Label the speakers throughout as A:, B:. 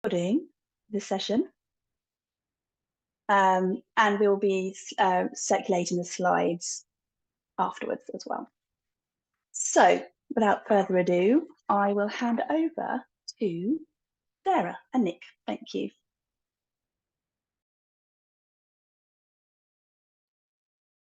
A: Recording this session, and we will be circulating the slides afterwards as well. So, without further ado, I will hand over to Sarah and Nick. Thank you.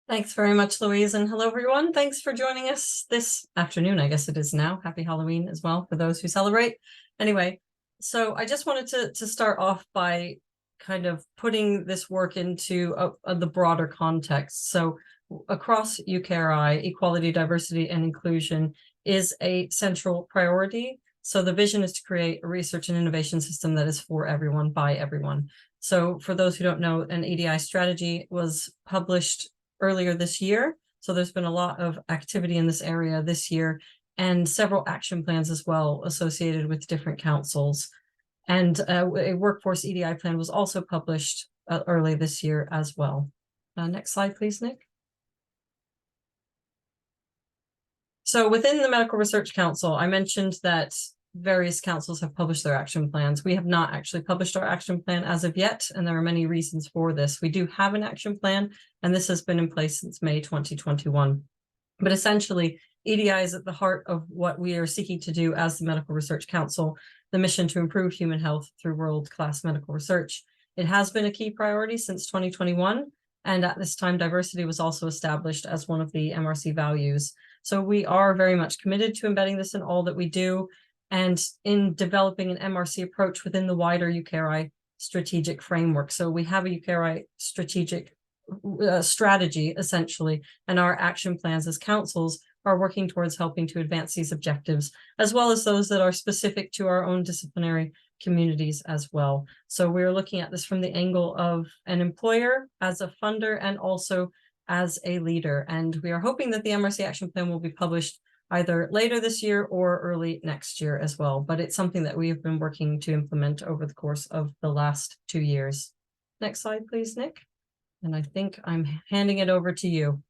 B: Thanks very much, Louise, and hello, everyone. Thanks for joining us this afternoon, I guess it is now. Happy Halloween as well for those who celebrate. Anyway, so I just wanted to start off by kind of putting this work into the broader context. So across UKRI, equality, diversity, and inclusion is a central priority. So the vision is to create a research and innovation system that is for everyone, by everyone. So for those who don't know, an EDI strategy was published earlier this year. So there's been a lot of activity in this area this year and several action plans as well associated with different councils. And a workforce EDI plan was also published early this year as well. Next slide, please, Nick. So within the Medical Research Council, I mentioned that various councils have published their action plans. We have not actually published our action plan as of yet, and there are many reasons for this. We do have an action plan, and this has been in place since May 2021. But essentially, EDI is at the heart of what we are seeking to do as the Medical Research Council, the mission to improve human health through world-class medical research. It has been a key priority since 2021, and at this time, diversity was also established as one of the MRC values. So we are very much committed to embedding this in all that we do, and in developing an MRC approach within the wider UKRI strategic framework. So we have a UKRI strategic strategy, essentially, and our action plans as councils are working towards helping to advance these objectives, as well as those that are specific to our own disciplinary communities as well. So we're looking at this from the angle of an employer, as a funder, and also as a leader. And we are hoping that the MRC action plan will be published either later this year or early next year as well. But it's something that we have been working to implement over the course of the last 2 years. Next slide, please, Nick. And I think I'm handing it over to you.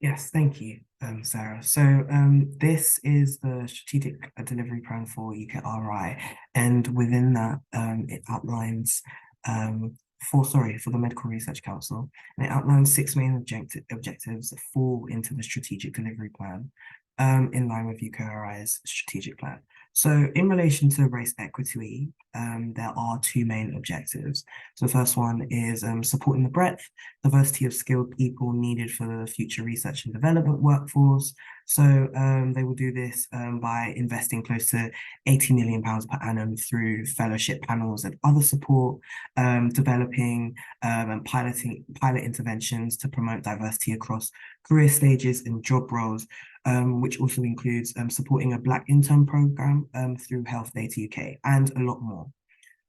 C: Yes, thank you, Sarah. So this is the strategic delivery plan for UKRI, and within that, it outlines for the Medical Research Council, and it outlines 6 main objectives that fall into the strategic delivery plan in line with UKRI's strategic plan. So in relation to race equity, there are 2 main objectives. So the first one is supporting the breadth, diversity of skilled people needed for the future research and development workforce. So they will do this by investing close to £80 million per annum through fellowship panels and other support, developing and pilot interventions to promote diversity across career stages and job roles, which also includes supporting a Black intern program through Health Data UK, and a lot more.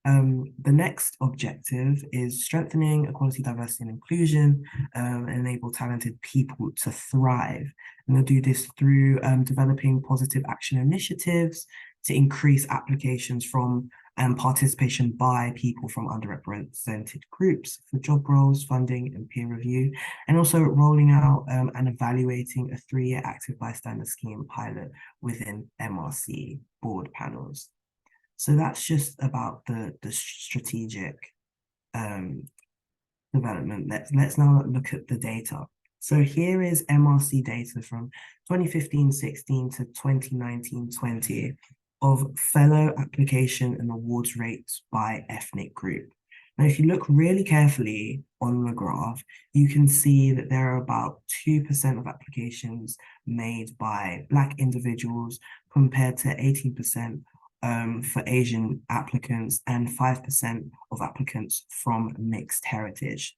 C: The next objective is strengthening equality, diversity, and inclusion, and enable talented people to thrive. And they'll do this through developing positive action initiatives to increase applications from participation by people from underrepresented groups for job roles, funding, and peer review, and also rolling out and evaluating a 3-year active bystander scheme pilot within MRC board panels. So that's just about the strategic development. Let's now look at the data. So here is MRC data from 2015-16 to 2019-20 of fellow application and awards rates by ethnic group. Now, if you look really carefully on the graph, you can see that there are about 2% of applications made by Black individuals compared to 18% for Asian applicants and 5% of applicants from mixed heritage.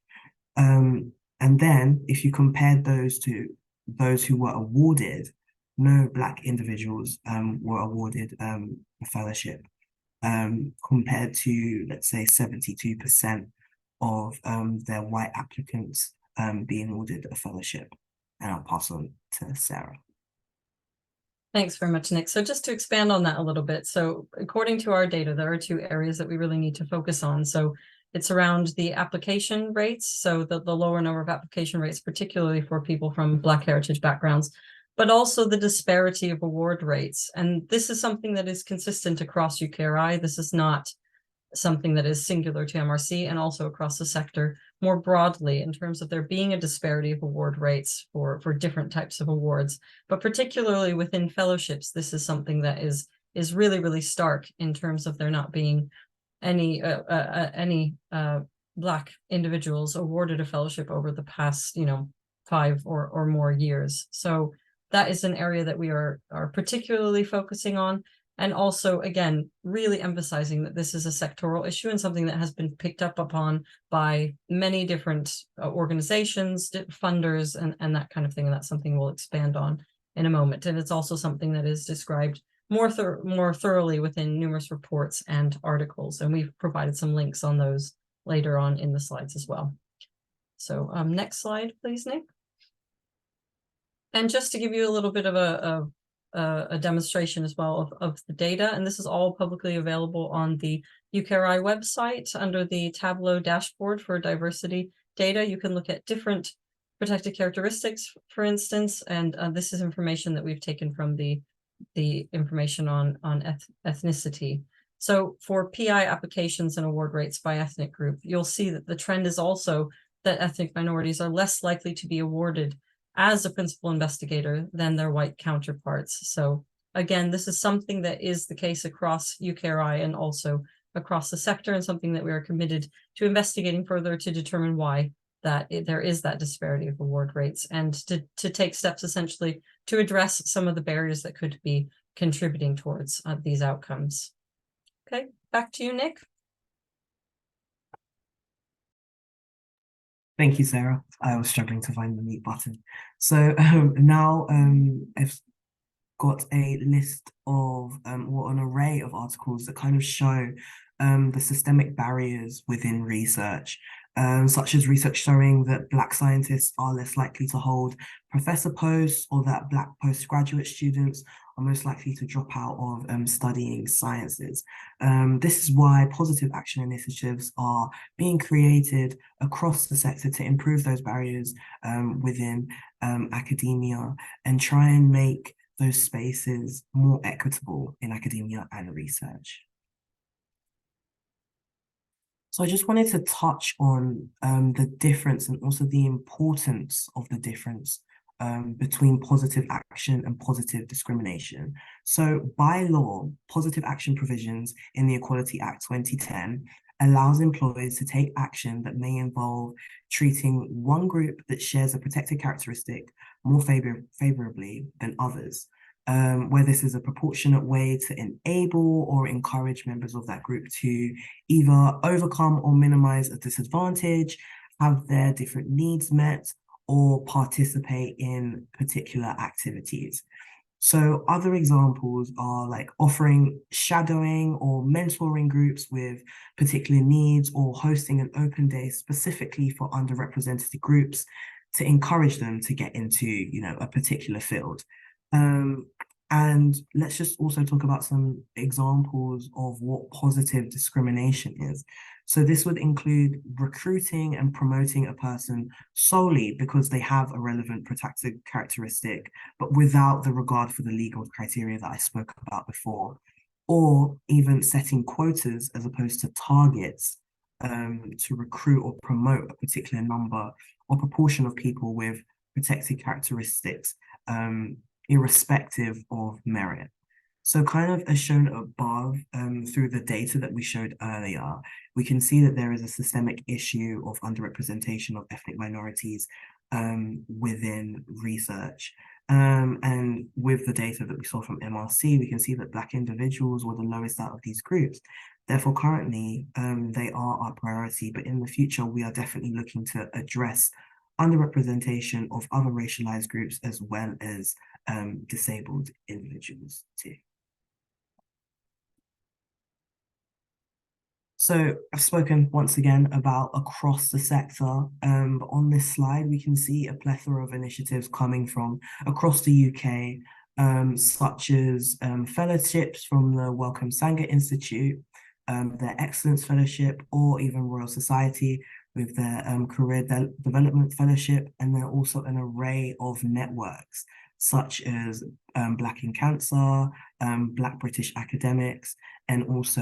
C: And then if you compare those to those who were awarded, no Black individuals were awarded a fellowship compared to, let's say, 72% of their white applicants being awarded a fellowship. And I'll pass on to Sarah.
B: Thanks very much, Nick. So just to expand on that a little bit. So according to our data, there are 2 areas that we really need to focus on. So it's around the application rates, so the lower number of application rates, particularly for people from Black heritage backgrounds, but also the disparity of award rates. And this is something that is consistent across UKRI. This is not something that is singular to MRC, and also across the sector more broadly, in terms of there being a disparity of award rates for different types of awards. But particularly within fellowships, this is something that is really, really stark, in terms of there not being any Black individuals awarded a fellowship over the past 5 or more years. So that is an area that we are particularly focusing on, and also, again, really emphasizing that this is a sectoral issue and something that has been picked up upon by many different organizations, funders, and that kind of thing. And that's something we'll expand on in a moment. And it's also something that is described more thoroughly within numerous reports and articles. And we've provided some links on those later on in the slides as well. So next slide, please, Nick. And just to give you a little bit of a demonstration as well of the data, and this is all publicly available on the UKRI website under the Tableau dashboard for diversity data. You can look at different protected characteristics, for instance, and this is information that we've taken from the information on ethnicity. So for PI applications and award rates by ethnic group, you'll see that the trend is also that ethnic minorities are less likely to be awarded as a principal investigator than their white counterparts. So again, this is something that is the case across UKRI and also across the sector, and something that we are committed to investigating further to determine why there is that disparity of award rates, and to take steps essentially to address some of the barriers that could be contributing towards these outcomes. Okay, back to you, Nick.
C: Thank you, Sarah. I was struggling to find the mute button. So now I've got a list of or an array of articles that kind of show the systemic barriers within research, such as research showing that Black scientists are less likely to hold professor posts, or that Black postgraduate students are most likely to drop out of studying sciences. This is why positive action initiatives are being created across the sector to improve those barriers within academia, and try and make those spaces more equitable in academia and research. So I just wanted to touch on the difference, and also the importance of the difference between positive action and positive discrimination. So by law, positive action provisions in the Equality Act 2010 allows employers to take action that may involve treating one group that shares a protected characteristic more favorably than others, where this is a proportionate way to enable or encourage members of that group to either overcome or minimize a disadvantage, have their different needs met, or participate in particular activities. So other examples are like offering shadowing or mentoring groups with particular needs, or hosting an open day specifically for underrepresented groups to encourage them to get into, a particular field. And let's just also talk about some examples of what positive discrimination is. So this would include recruiting and promoting a person solely because they have a relevant protected characteristic, but without the regard for the legal criteria that I spoke about before, or even setting quotas as opposed to targets to recruit or promote a particular number or proportion of people with protected characteristics, irrespective of merit. So kind of as shown above, through the data that we showed earlier, we can see that there is a systemic issue of underrepresentation of ethnic minorities within research. And with the data that we saw from MRC, we can see that Black individuals were the lowest out of these groups. Therefore, currently, they are our priority, but in the future, we are definitely looking to address underrepresentation of other racialized groups, as well as disabled individuals too. So I've spoken once again about across the sector. But on this slide, we can see a plethora of initiatives coming from across the UK, such as fellowships from the Wellcome Sanger Institute, their Excellence Fellowship, or even Royal Society with their Career Development Fellowship. And there are also an array of networks such as Black in Cancer, Black British academics, and also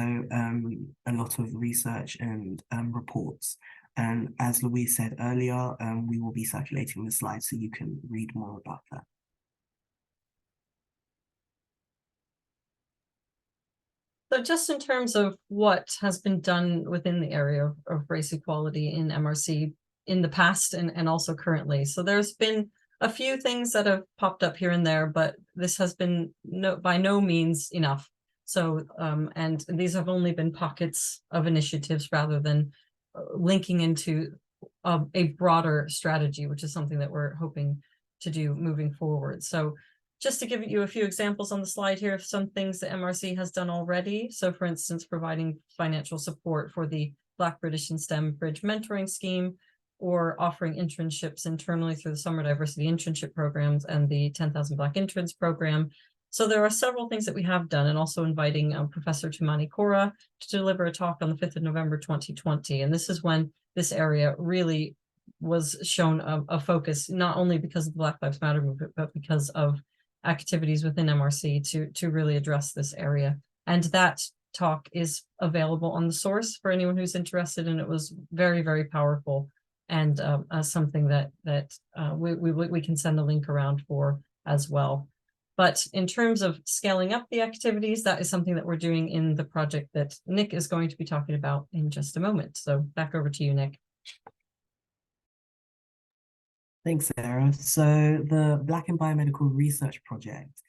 C: a lot of research and reports. And as Louise said earlier, we will be circulating the slides so you can read more about that.
B: So just in terms of what has been done within the area of race equality in MRC in the past and also currently. So there's been a few things that have popped up here and there, but this has been by no means enough. So, and these have only been pockets of initiatives rather than linking into a broader strategy, which is something that we're hoping to do moving forward. So just to give you a few examples on the slide here of some things that MRC has done already. So for instance, providing financial support for the Black British and STEM Bridge Mentoring Scheme, or offering internships internally through the Summer Diversity Internship Programs and the 10,000 Black Interns Program. So there are several things that we have done, and also inviting Professor Tumani Kora to deliver a talk on the 5th of November 2020. And this is when this area really was shown a focus, not only because of the Black Lives Matter movement, but because of activities within MRC to really address this area. And that talk is available on the source for anyone who's interested, and it was very, very powerful, and something that we can send the link around for as well. But in terms of scaling up the activities, that is something that we're doing in the project that Nick is going to be talking about in just a moment. So back over to you, Nick.
C: Thanks, Sarah. So the Black and Biomedical Research Project,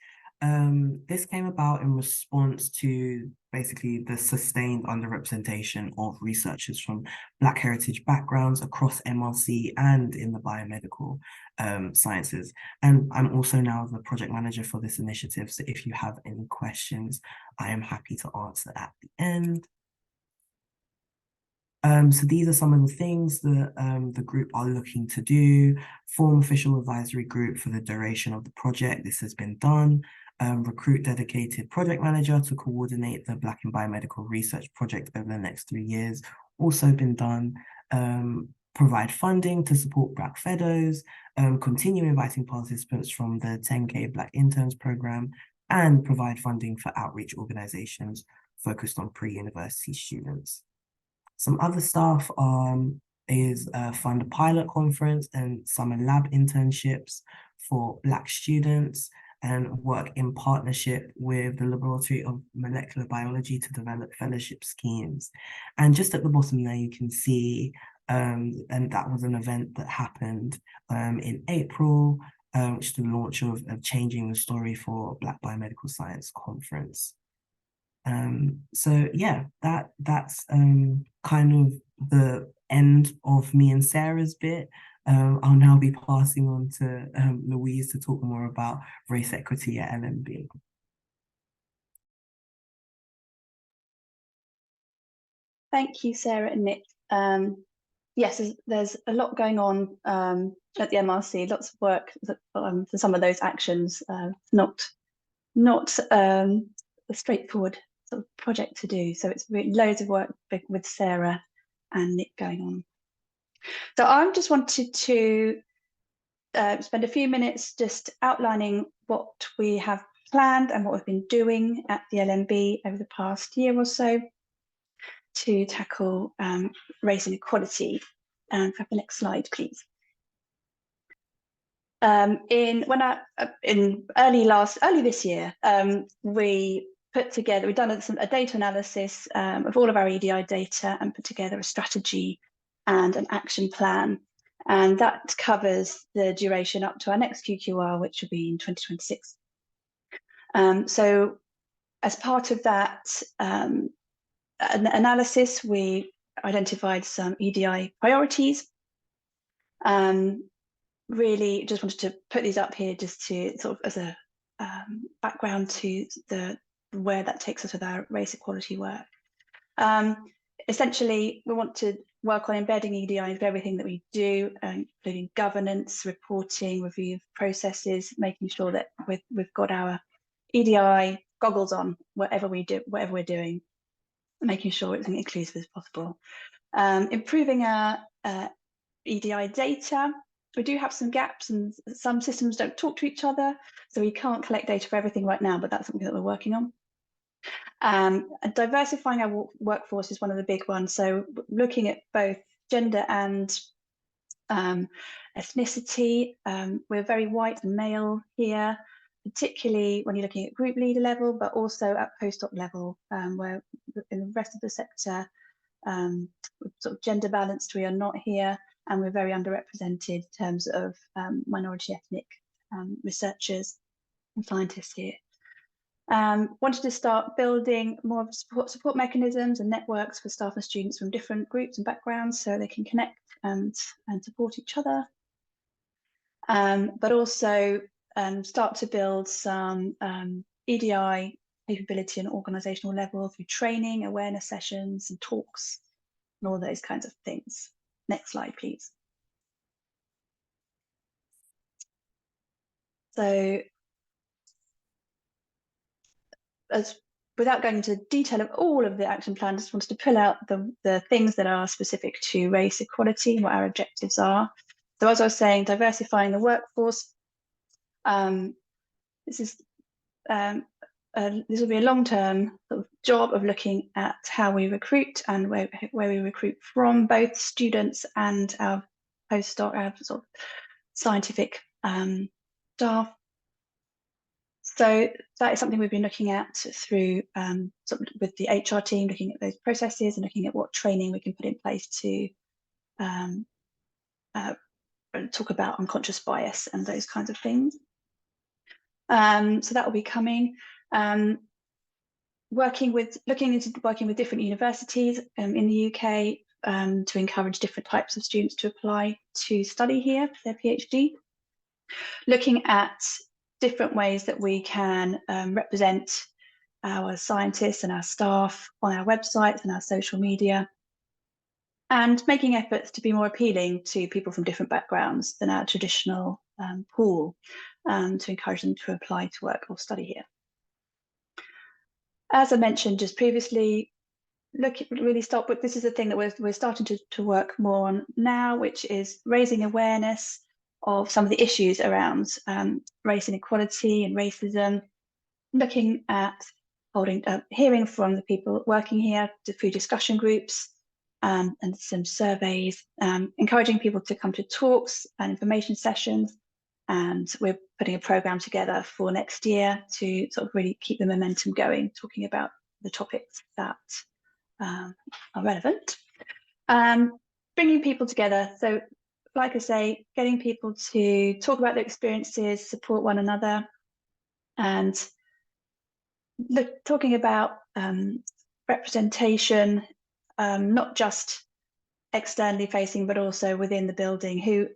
C: this came about in response to basically the sustained underrepresentation of researchers from Black heritage backgrounds across MRC and in the biomedical sciences. And I'm also now the project manager for this initiative. So if you have any questions, I am happy to answer at the end. So these are some of the things that the group are looking to do. Form official advisory group for the duration of the project. This has been done. Recruit dedicated project manager to coordinate the Black and Biomedical Research Project over the next 3 years. Also been done. Provide funding to support Black Fellows. Continue inviting participants from the 10K Black Interns Program, and provide funding for outreach organizations focused on pre-university students. Some other stuff is fund a pilot conference and summer lab internships for Black students, and work in partnership with the Laboratory of Molecular Biology to develop fellowship schemes. And just at the bottom there, you can see, and that was an event that happened in April, which is the launch of Changing the Story for Black Biomedical Science Conference. So yeah, that's kind of the end of me and Sarah's bit. I'll now be passing on to Louise to talk more about race equity at LMB.
A: Thank you, Sarah and Nick. Yes, there's a lot going on at the MRC, lots of work for some of those actions, not a straightforward sort of project to do. So it's really loads of work with Sarah and Nick going on. So I just wanted to spend a few minutes just outlining what we have planned and what we've been doing at the LMB over the past year or so to tackle race inequality. Have the next slide, please. In early this year, we put together, we've done a data analysis of all of our EDI data and put together a strategy and an action plan. And that covers the duration up to our next QQR, which will be in 2026. So as part of that analysis, we identified some EDI priorities. Really just wanted to put these up here just to sort of as a background to where that takes us with our race equality work. Essentially, we want to work on embedding EDI into everything that we do, including governance, reporting, review of processes, making sure that we've got our EDI goggles on whatever we're doing, making sure it's as inclusive as possible. Improving our EDI data, we do have some gaps, and some systems don't talk to each other, so we can't collect data for everything right now, but that's something that we're working on. And diversifying our workforce is one of the big ones. So looking at both gender and ethnicity. We're very white and male here, particularly when you're looking at group leader level, but also at postdoc level, where in the rest of the sector, sort of gender balanced, we are not here, and we're very underrepresented in terms of minority ethnic researchers and scientists here. Wanted to start building more of support mechanisms and networks for staff and students from different groups and backgrounds so they can connect and support each other. But also start to build some EDI capability and organizational level through training, awareness sessions and talks and all those kinds of things. Next slide, please. So without going into detail of all of the action plan, I just wanted to pull out the things that are specific to race equality and what our objectives are. So as I was saying, diversifying the workforce. This will be a long-term sort of job of looking at how we recruit and where we recruit from, both students and our postdoc, our sort of scientific staff. So that is something we've been looking at through sort of with the HR team, looking at those processes and looking at what training we can put in place to talk about unconscious bias and those kinds of things. So that will be coming. Looking into working with different universities in the UK to encourage different types of students to apply to study here for their PhD. Looking at different ways that we can represent our scientists and our staff on our websites and our social media, and making efforts to be more appealing to people from different backgrounds than our traditional pool, to encourage them to apply to work or study here. As I mentioned just previously, this is a thing that we're starting to work more on now, which is raising awareness of some of the issues around race inequality and racism, looking at hearing from the people working here through discussion groups and some surveys, encouraging people to come to talks and information sessions. And we're putting a program together for next year to sort of really keep the momentum going, talking about the topics that are relevant. Bringing people together. So like I say, getting people to talk about their experiences, support one another, and talking about representation, not just externally facing, but also within the building,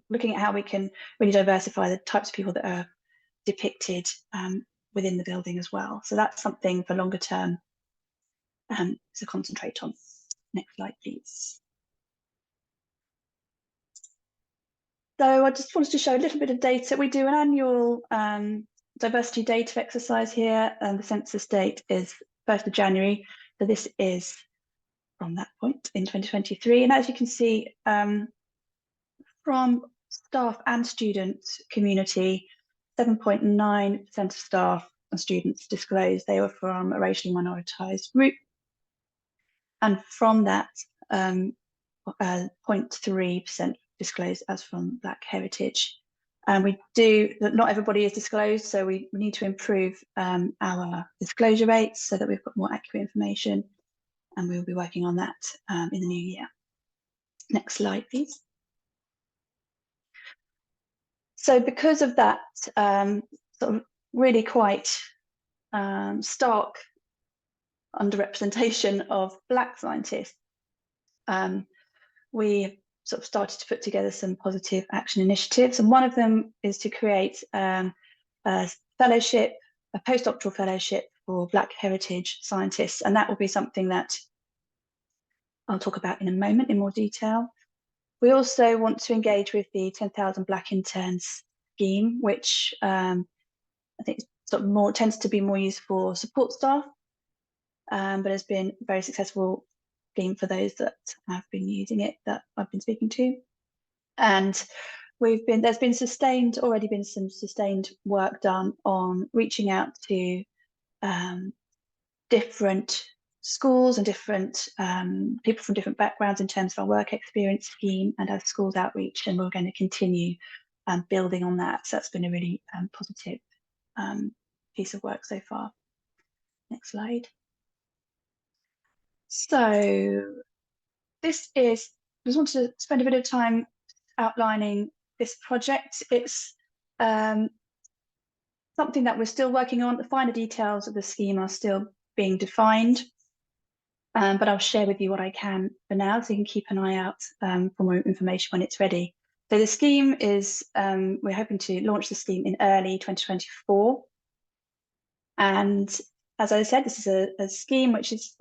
A: looking at how we can really diversify the types of people that are depicted within the building as well. So that's something for longer term to concentrate on. Next slide, please. So I just wanted to show a little bit of data. We do an annual diversity data exercise here, and the census date is 1st of January. So this is from that point in 2023. And as you can see, from staff and student community, 7.9% of staff and students disclosed they were from a racially minoritized group. And from that, 0.3% disclosed as from Black heritage. And not everybody is disclosed, so we need to improve our disclosure rates so that we've got more accurate information, and we will be working on that in the new year. Next slide, please. So because of that sort of really quite stark underrepresentation of Black scientists, we sort of started to put together some positive action initiatives, and one of them is to create a fellowship, a postdoctoral fellowship for Black heritage scientists, and that will be something that I'll talk about in a moment in more detail. We also want to engage with the 10,000 Black interns scheme, which I think sort of tends to be more used for support staff, but has been a very successful scheme for those that have been using it, that I've been speaking to. And there's been already been some sustained work done on reaching out to different schools and different people from different backgrounds in terms of our work experience scheme and our schools outreach, and we're going to continue building on that. So that's been a really positive piece of work so far. Next slide. So I just wanted to spend a bit of time outlining this project. It's something that we're still working on. The finer details of the scheme are still being defined, but I'll share with you what I can for now, so you can keep an eye out for more information when it's ready. So the scheme is, we're hoping to launch the scheme in early 2024. And as I said, this is a scheme which is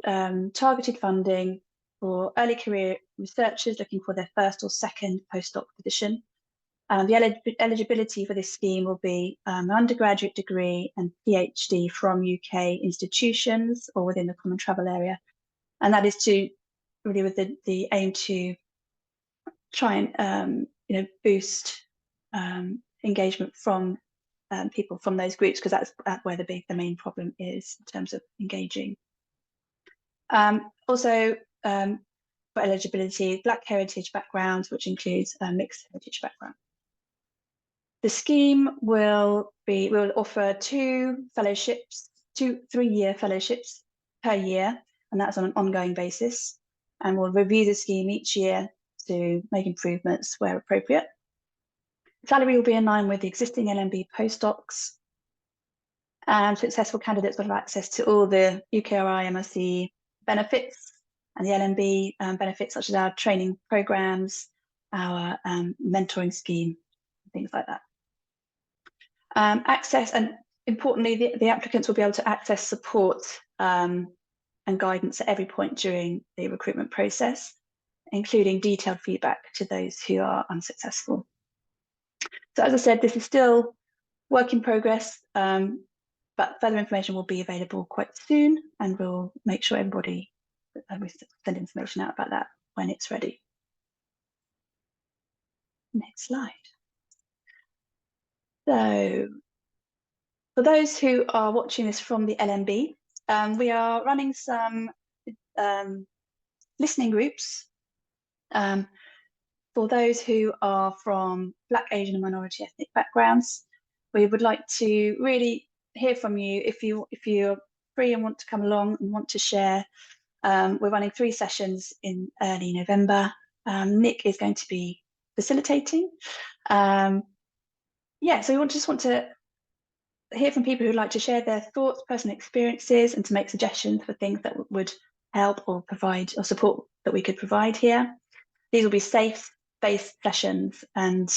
A: targeted funding for early career researchers looking for their first or second postdoc position. The eligibility for this scheme will be an undergraduate degree and PhD from UK institutions or within the Common Travel Area. And that is to really with the aim to try and boost engagement from people from those groups, because that's where the main problem is in terms of engaging. Also, for eligibility, Black heritage backgrounds, which includes mixed heritage background. The scheme will offer 2 fellowships, 2 3-year fellowships per year, and that's on an ongoing basis. And we'll review the scheme each year to make improvements where appropriate. Salary will be in line with the existing LMB postdocs. And successful candidates will have access to all the UKRI MRC benefits and the LMB benefits, such as our training programs, our mentoring scheme, things like that. Access, and importantly, the applicants will be able to access support and guidance at every point during the recruitment process, including detailed feedback to those who are unsuccessful. So as I said, this is still work in progress, but further information will be available quite soon, and we'll make sure we send information out about that when it's ready. Next slide. So for those who are watching this from the LMB, we are running some listening groups for those who are from Black, Asian and minority ethnic backgrounds. We would like to really hear from you if you're free and want to come along and want to share. We're running 3 sessions in early November. Nick is going to be facilitating. So we just want to hear from people who'd like to share their thoughts, personal experiences, and to make suggestions for things that would help or provide or support that we could provide here. These will be safe-based sessions, and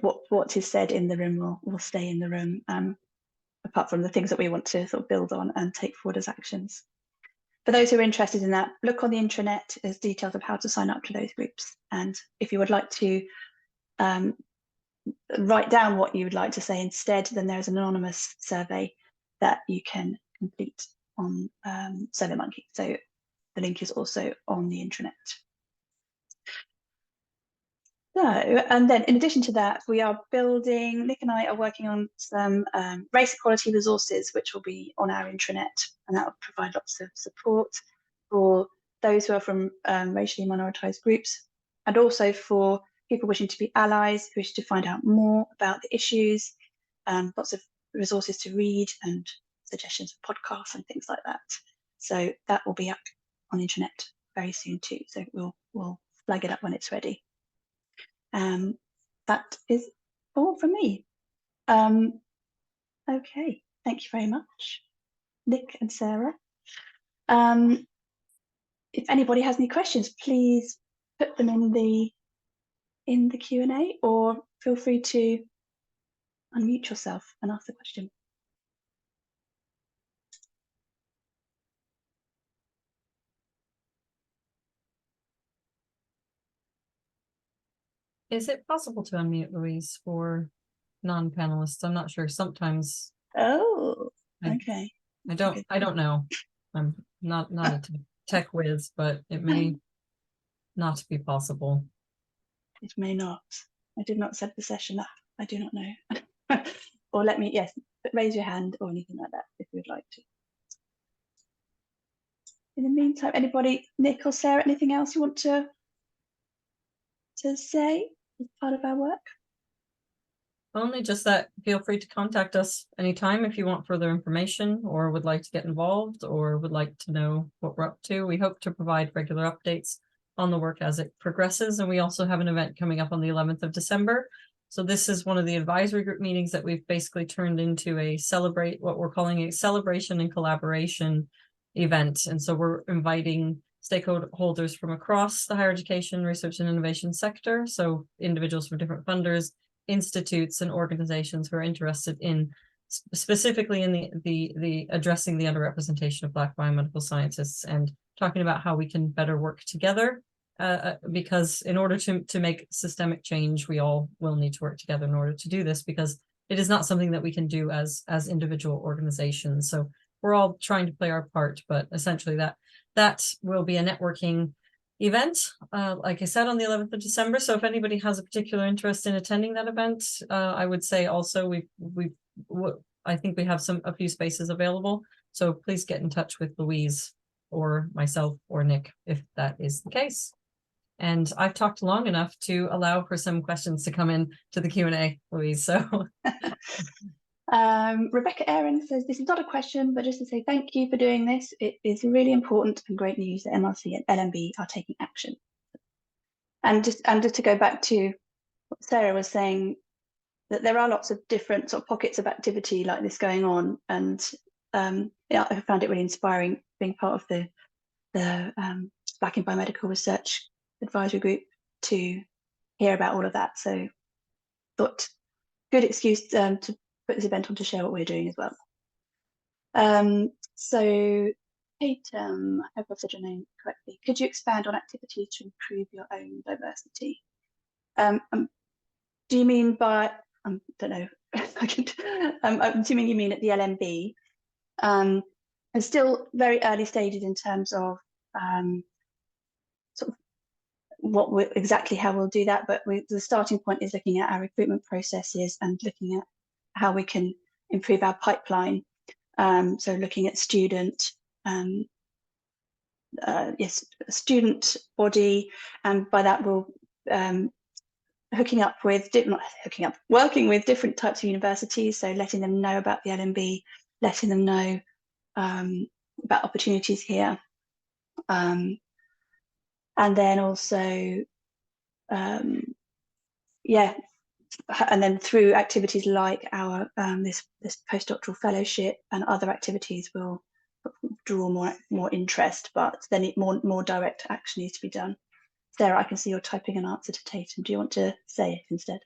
A: what is said in the room will stay in the room, apart from the things that we want to sort of build on and take forward as actions. For those who are interested in that, look on the intranet. There's details of how to sign up to those groups. And if you would like to write down what you would like to say instead, then there's an anonymous survey that you can complete on SurveyMonkey. So the link is also on the intranet. So, and then in addition to that, Nick and I are working on some race equality resources, which will be on our intranet, and that will provide lots of support for those who are from racially minoritized groups, and also for people wishing to be allies, who wish to find out more about the issues, lots of resources to read and suggestions of podcasts and things like that. So that will be up on the internet very soon too. So we'll flag it up when it's ready. That is all from me. Okay, thank you very much, Nick and Sarah. If anybody has any questions, please put them in the Q&A, or feel free to unmute yourself and ask the question.
B: Is it possible to unmute Louise for non-panelists? I'm not sure. Sometimes.
A: Oh, okay.
B: I don't know. I'm not a tech whiz, but it may. not be possible.
A: It may not. I did not set the session up. I do not know. Or let me, yes, raise your hand or anything like that if you'd like to. In the meantime, anybody, Nick or Sarah, anything else you want to say as part of our work?
B: Only just that feel free to contact us anytime if you want further information or would like to get involved or would like to know what we're up to. We hope to provide regular updates on the work as it progresses. And we also have an event coming up on the 11th of December. So this is one of the advisory group meetings that we've basically turned into what we're calling a celebration and collaboration event. And so we're inviting stakeholders from across the higher education, research and innovation sector. So individuals from different funders, institutes and organizations who are interested in specifically in the addressing the underrepresentation of Black biomedical scientists and talking about how we can better work together, because in order to make systemic change, we all will need to work together in order to do this, because it is not something that we can do as individual organizations. So we're all trying to play our part, but essentially that will be a networking event, like I said, on the 11th of December. So if anybody has a particular interest in attending that event, I would say also I think we have a few spaces available. So please get in touch with Louise or myself or Nick if that is the case. And I've talked long enough to allow for some questions to come in to the Q&A, Louise. So
A: Rebecca Aaron says, this is not a question, but just to say thank you for doing this. It is really important and great news that MRC and LMB are taking action. And just to go back to what Sarah was saying, that there are lots of different sort of pockets of activity like this going on. And yeah, I found it really inspiring being part of the Black in Biomedical Research Advisory Group to hear about all of that. So thought good excuse to put this event on to share what we're doing as well. So Kate, I hope I've said your name correctly. Could you expand on activities to improve your own diversity? Do you mean by, I don't know, I'm assuming you mean at the LMB. It's still very early stages in terms of sort of exactly how we'll do that, but the starting point is looking at our recruitment processes and looking at how we can improve our pipeline. So looking at student body, and by that we'll working with different types of universities, so letting them know about the LMB, letting them know about opportunities here, and then also and then through activities like our this postdoctoral fellowship and other activities will draw more interest, but then more direct action needs to be done. Sarah, I can see you're typing an answer to Tatum. Do you want to say it instead?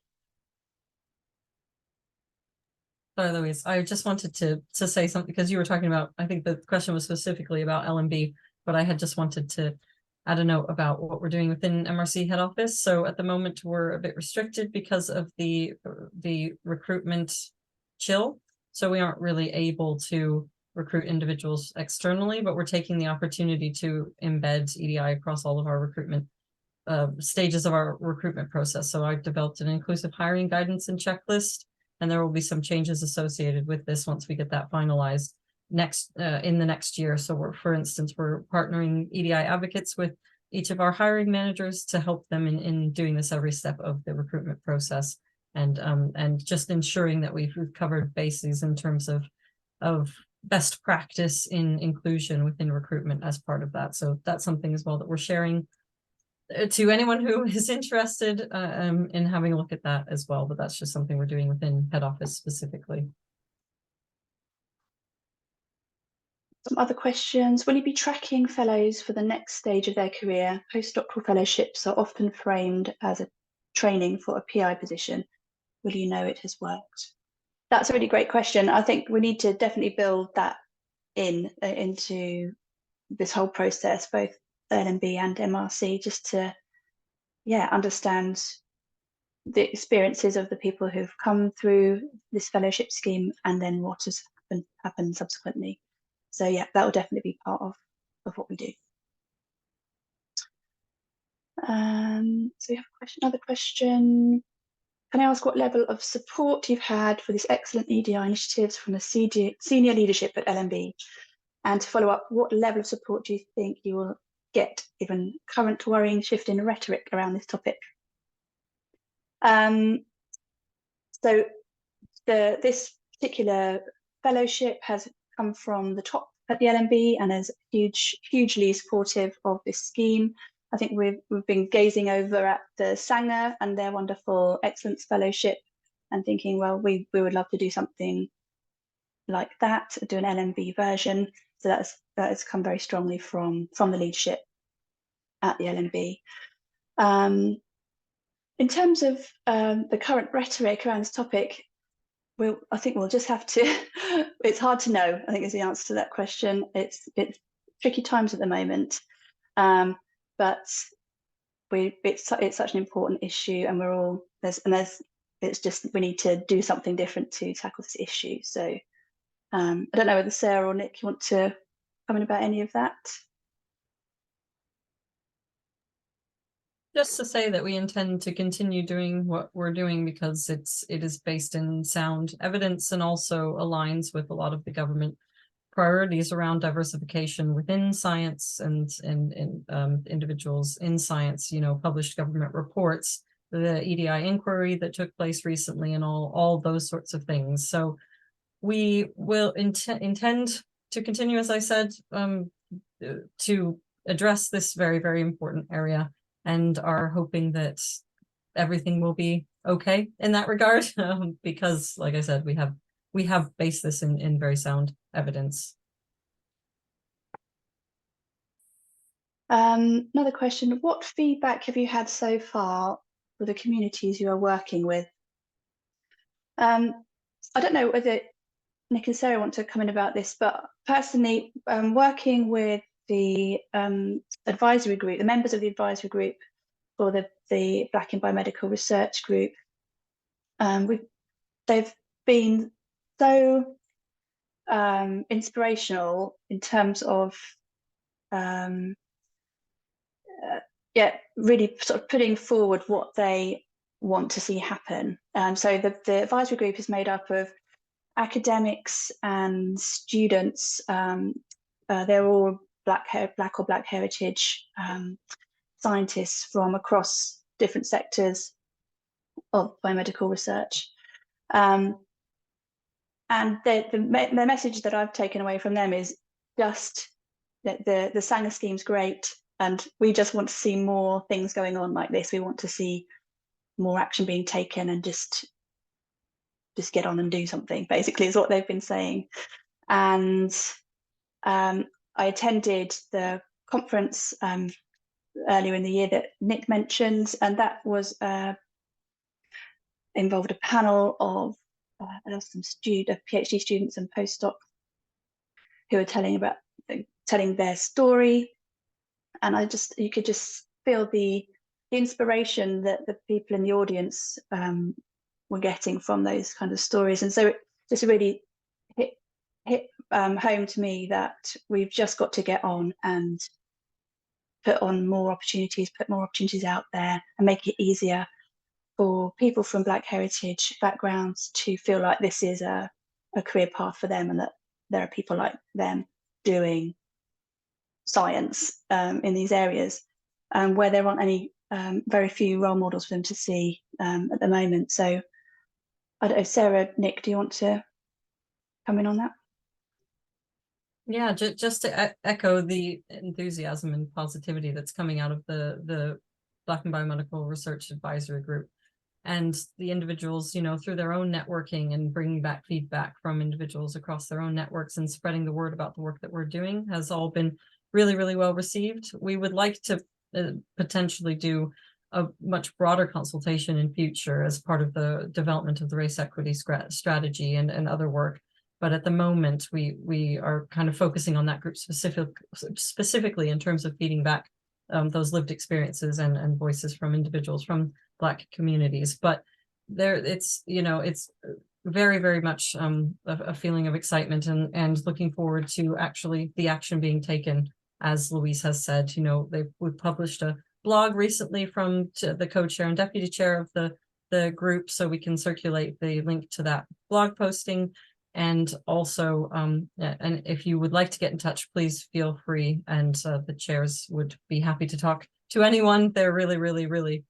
B: Sorry, Louise, I just wanted to say something because you were talking about, I think the question was specifically about LMB, but I had just wanted to add a note about what we're doing within MRC head office. So at the moment, we're a bit restricted because of the recruitment chill. So we aren't really able to recruit individuals externally, but we're taking the opportunity to embed EDI across all of our recruitment stages of our recruitment process. So I've developed an inclusive hiring guidance and checklist, and there will be some changes associated with this once we get that finalized in the next year. So for instance, we're partnering EDI advocates with each of our hiring managers to help them in doing this every step of the recruitment process, and just ensuring that we've covered bases in terms of best practice in inclusion within recruitment as part of that. So that's something as well that we're sharing to anyone who is interested in having a look at that as well. But that's just something we're doing within head office specifically.
A: Some other questions. Will you be tracking fellows for the next stage of their career? Postdoctoral fellowships are often framed as a training for a PI position. Will you know it has worked? That's a really great question. I think we need to definitely build that into this whole process, both LMB and MRC, just to understand the experiences of the people who've come through this fellowship scheme and then what has happened subsequently. So yeah, that will definitely be part of what we do. So we have another question. Can I ask what level of support you've had for this excellent EDI initiatives from the senior leadership at LMB? And to follow up, what level of support do you think you will get given current worrying shift in rhetoric around this topic? So this particular fellowship has come from the top at the LMB and is hugely supportive of this scheme. I think we've been gazing over at the Sanger and their wonderful Excellence Fellowship and thinking, well, we would love to do something like that, do an LMB version. So that has come very strongly from the leadership at the LMB. In terms of the current rhetoric around this topic, I think we'll just have to, it's hard to know, I think is the answer to that question. It's tricky times at the moment, but it's such an important issue and we're all, it's just, we need to do something different to tackle this issue. So I don't know whether Sarah or Nick, you want to comment about any of that?
B: Just to say that we intend to continue doing what we're doing because it is based in sound evidence and also aligns with a lot of the government priorities around diversification within science and individuals in science, you know, published government reports, the EDI inquiry that took place recently and all those sorts of things. So we will intend to continue, as I said, to address this very, very important area, and are hoping that everything will be okay in that regard, because, like I said, we have based this in very sound evidence.
A: Another question, what feedback have you had so far for the communities you are working with? I don't know whether Nick and Sarah want to comment about this, but personally, working with the advisory group, the members of the advisory group for the Black in Biomedical Research Group, they've been so inspirational in terms of really sort of putting forward what they want to see happen. So the advisory group is made up of academics and students. They're all Black or Black heritage scientists from across different sectors of biomedical research. And the message that I've taken away from them is just that the Sanger scheme's great, and we just want to see more things going on like this. We want to see more action being taken and just get on and do something, basically, is what they've been saying. And I attended the conference earlier in the year that Nick mentioned, and that was involved a panel of some PhD students and postdocs who were telling their story, and you could just feel the inspiration that the people in the audience were getting from those kind of stories. And so it just really hit home to me that we've just got to get on and put more opportunities out there and make it easier for people from Black heritage backgrounds to feel like this is a career path for them, and that there are people like them doing science in these areas where there aren't any very few role models for them to see at the moment. So I don't know, Sarah, Nick, do you want to come in on that?
B: Yeah, just to echo the enthusiasm and positivity that's coming out of the Black and Biomedical Research Advisory Group, and the individuals, you know, through their own networking and bringing back feedback from individuals across their own networks and spreading the word about the work that we're doing has all been really, really well received. We would like to potentially do a much broader consultation in future as part of the development of the race equity strategy and other work. But at the moment, we are kind of focusing on that group specifically in terms of feeding back those lived experiences and voices from individuals from Black communities. But it's very, very much a feeling of excitement and looking forward to actually the action being taken. As Louise has said, you know, we've published a blog recently from the co-chair and deputy chair of the group, so we can circulate the link to that blog posting. And also, and if you would like to get in touch, please feel free, and the chairs would be happy to talk to anyone. They're really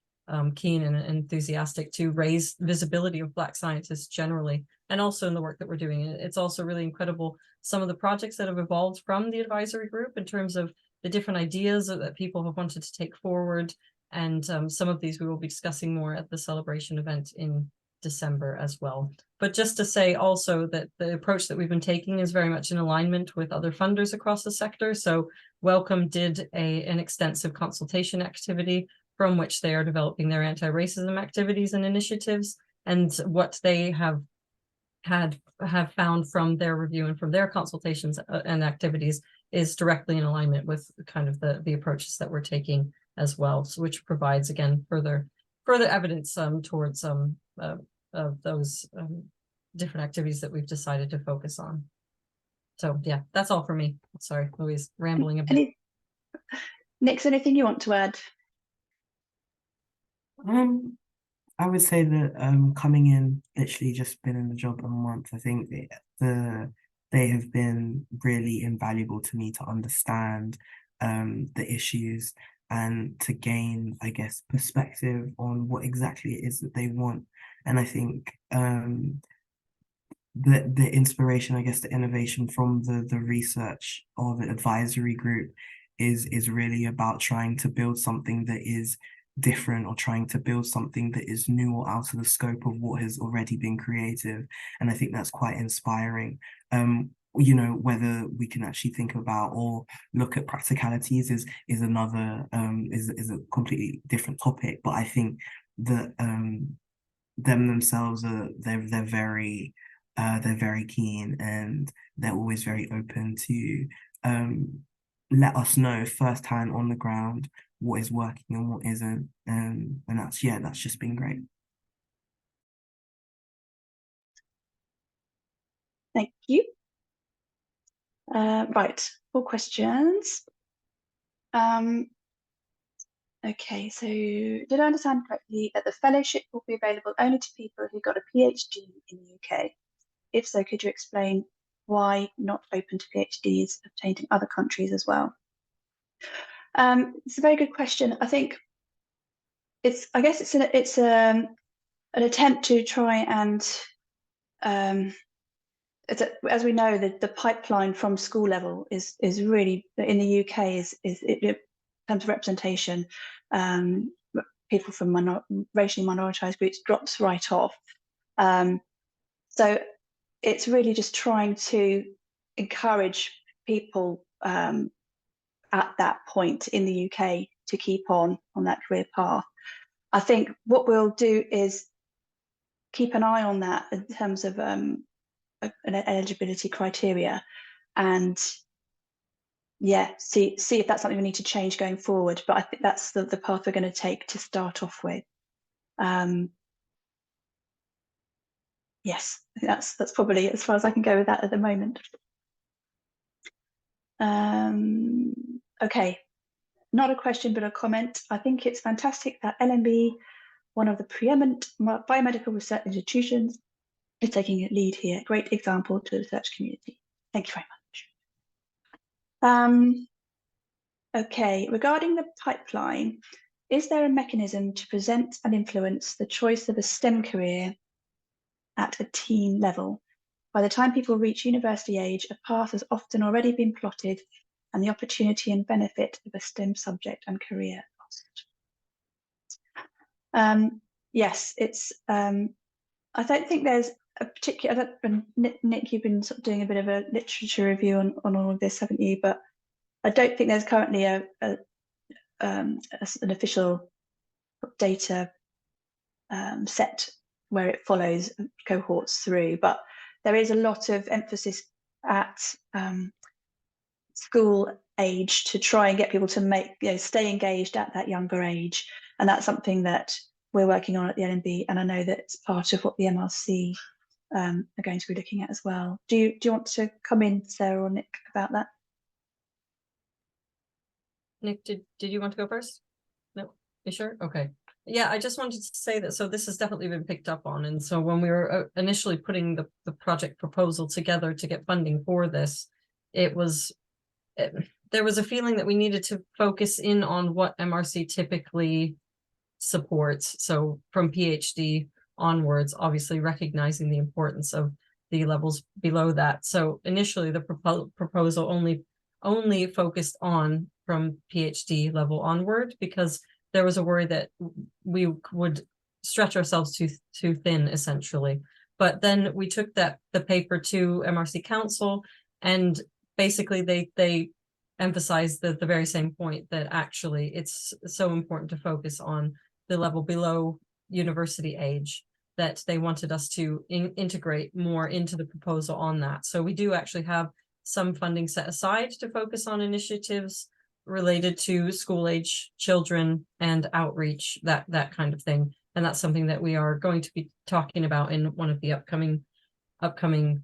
B: keen and enthusiastic to raise visibility of Black scientists generally, and also in the work that we're doing. It's also really incredible some of the projects that have evolved from the advisory group in terms of the different ideas that people have wanted to take forward. And some of these we will be discussing more at the celebration event in December as well. But just to say also that the approach that we've been taking is very much in alignment with other funders across the sector. So Wellcome did an extensive consultation activity from which they are developing their anti-racism activities and initiatives. And what they have found from their review and from their consultations and activities is directly in alignment with kind of the approaches that we're taking as well, so which provides again further evidence towards of those different activities that we've decided to focus on. So yeah, that's all for me. Sorry, Louise, rambling a bit.
A: Nick, anything you want to add?
C: I would say that coming in, literally just been in the job a month, I think they have been really invaluable to me to understand the issues and to gain, I guess, perspective on what exactly it is that they want. And I think the inspiration, I guess, the innovation from the research or the advisory group is really about trying to build something that is different, or trying to build something that is new or out of the scope of what has already been creative. And I think that's quite inspiring. You know, whether we can actually think about or look at practicalities is another is a completely different topic. But I think that them themselves are they're very keen, and they're always very open to let us know firsthand on the ground what is working and what isn't. And that's just been great.
A: Thank you. Right, 4 questions. Okay, so did I understand correctly that the fellowship will be available only to people who got a PhD in the UK? If so, could you explain why not open to PhDs obtained in other countries as well? It's a very good question. I think I guess it's an attempt to try and as we know, the pipeline from school level is really, in the UK, is in terms of representation, people from racially minoritized groups drops right off. So it's really just trying to encourage people at that point in the UK to keep on that career path. I think what we'll do is keep an eye on that in terms of an eligibility criteria, and yeah, see if that's something we need to change going forward. But I think that's the path we're going to take to start off with. Yes, that's probably as far as I can go with that at the moment. Okay, not a question but a comment. I think it's fantastic that LMB, one of the preeminent biomedical research institutions, is taking a lead here. Great example to the research community. Thank you very much. Okay, regarding the pipeline, is there a mechanism to present and influence the choice of a STEM career at a teen level? By the time people reach university age, a path has often already been plotted, and the opportunity and benefit of a STEM subject and career lost. Yes, it's. I don't think there's a particular. Nick, you've been sort of doing a bit of a literature review on all of this, haven't you? But I don't think there's currently an official data set where it follows cohorts through, but there is a lot of emphasis at school age to try and get people to stay engaged at that younger age, and that's something that we're working on at the LNB, and I know that it's part of what the MRC are going to be looking at as well. Do you want to come in, Sarah or Nick, about that?
B: Nick, did you want to go first? No, you sure? Okay. Yeah, I just wanted to say that, so this has definitely been picked up on. And so when we were initially putting the project proposal together to get funding for this, there was a feeling that we needed to focus in on what MRC typically supports. So from PhD onwards, obviously recognizing the importance of the levels below that. So initially the proposal only focused on from PhD level onward, because there was a worry that we would stretch ourselves too thin, essentially. But then we took the paper to MRC Council, and basically they emphasized the very same point, that actually it's so important to focus on the level below university age, that they wanted us to integrate more into the proposal on that. So we do actually have some funding set aside to focus on initiatives related to school age children and outreach, that kind of thing. And that's something that we are going to be talking about in one of the upcoming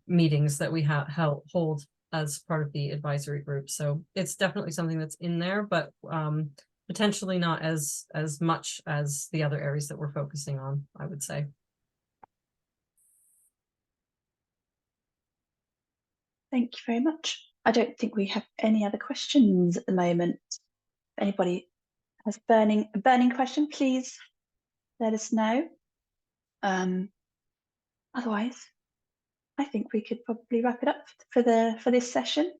B: meetings that we hold as part of the advisory group. So it's definitely something that's in there, but potentially not as much as the other areas that we're focusing on, I would say.
A: Thank you very much. I don't think we have any other questions at the moment. If anybody has a burning question, please let us know. Otherwise, I think we could probably wrap it up for this session.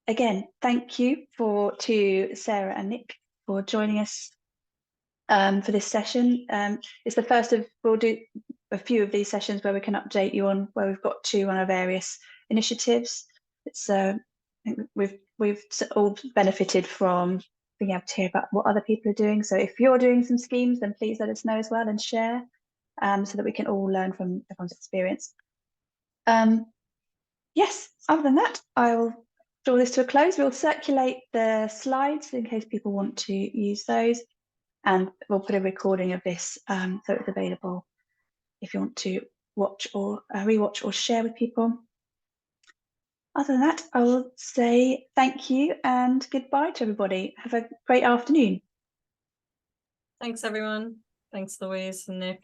A: Again, thank you to Sarah and Nick for joining us for this session. It's the first of, we'll do a few of these sessions where we can update you on where we've got to on our various initiatives. It's I think we've all benefited from being able to hear about what other people are doing. So if you're doing some schemes, then please let us know as well and share, so that we can all learn from everyone's experience. Yes, other than that, I'll draw this to a close. We'll circulate the slides in case people want to use those, and we'll put a recording of this so it's available if you want to watch or rewatch or share with people. Other than that, I will say thank you and goodbye to everybody. Have a great afternoon.
B: Thanks, everyone. Thanks, Louise and Nick.